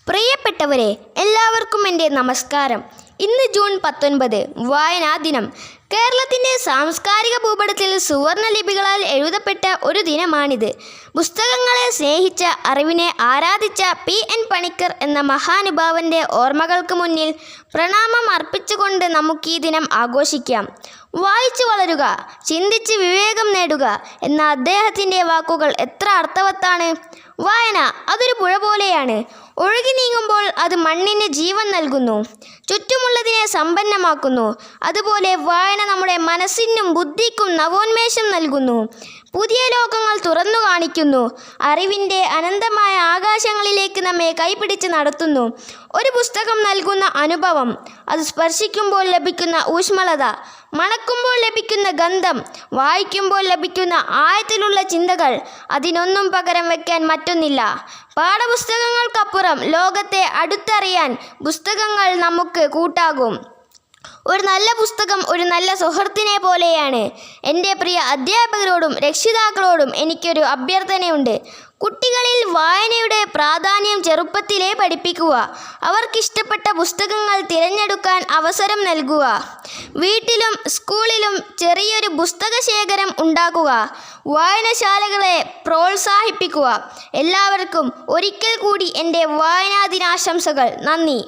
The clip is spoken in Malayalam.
പ്രിയപ്പെട്ടവരെ, എല്ലാവർക്കും എൻ്റെ നമസ്കാരം. ഇന്ന് ജൂൺ 19, വായനാ ദിനം. കേരളത്തിൻ്റെ സാംസ്കാരിക ഭൂപടത്തിൽ സുവർണ ലിപികളാൽ എഴുതപ്പെട്ട ഒരു ദിനമാണിത്. പുസ്തകങ്ങളെ സ്നേഹിച്ച, അറിവിനെ ആരാധിച്ച P.N. പണിക്കർ എന്ന മഹാനുഭാവൻ്റെ ഓർമ്മകൾക്ക് മുന്നിൽ പ്രണാമം അർപ്പിച്ചുകൊണ്ട് നമുക്കീ ദിനം ആഘോഷിക്കാം. വായിച്ചു വളരുക, ചിന്തിച്ച് വിവേകം നേടുക എന്ന അദ്ദേഹത്തിൻ്റെ വാക്കുകൾ എത്ര അർത്ഥവത്താണ്. വായന അതൊരു പുഴ പോലെയാണ്. ഒഴുകി നീങ്ങുമ്പോൾ അത് മണ്ണിന് ജീവൻ നൽകുന്നു, ചുറ്റുമുള്ളതിനെ സമ്പന്നമാക്കുന്നു. അതുപോലെ വായന നമ്മുടെ മനസ്സിനും ബുദ്ധിക്കും നവോന്മേഷം നൽകുന്നു, പുതിയ ലോകങ്ങൾ തുറന്നു കാണിക്കുന്നു, അറിവിൻ്റെ അനന്തമായ ആകാശങ്ങളിലേക്ക് നമ്മെ കൈപിടിച്ച് നടത്തുന്നു. ഒരു പുസ്തകം നൽകുന്ന അനുഭവം, അത് സ്പർശിക്കുമ്പോൾ ലഭിക്കുന്ന ഊഷ്മളത, മണക്കുമ്പോൾ ലഭിക്കുന്ന ഗന്ധം, വായിക്കുമ്പോൾ ലഭിക്കുന്ന ആഴത്തിലുള്ള ചിന്തകൾ, അതിനൊന്നും പകരം വയ്ക്കാൻ മറ്റൊന്നില്ല. പാഠപുസ്തകങ്ങൾക്കപ്പുറം ലോകത്തെ അടുത്തറിയാൻ പുസ്തകങ്ങൾ നമുക്ക് കൂട്ടാകും. ഒരു നല്ല പുസ്തകം ഒരു നല്ല സുഹൃത്തിനെ പോലെയാണ്. എൻ്റെ പ്രിയ അധ്യാപകരോടും രക്ഷിതാക്കളോടും എനിക്കൊരു അഭ്യർത്ഥനയുണ്ട്. കുട്ടികളിൽ വായനയുടെ പ്രാധാന്യം ചെറുപ്പത്തിലേ പഠിപ്പിക്കുക. അവർക്കിഷ്ടപ്പെട്ട പുസ്തകങ്ങൾ തിരഞ്ഞെടുക്കാൻ അവസരം നൽകുക. വീട്ടിലും സ്കൂളിലും ചെറിയൊരു പുസ്തകശേഖരം ഉണ്ടാക്കുക. വായനശാലകളെ പ്രോത്സാഹിപ്പിക്കുക. എല്ലാവർക്കും ഒരിക്കൽ കൂടി എൻ്റെ വായനാ ദിനാശംസകൾ. നന്ദി.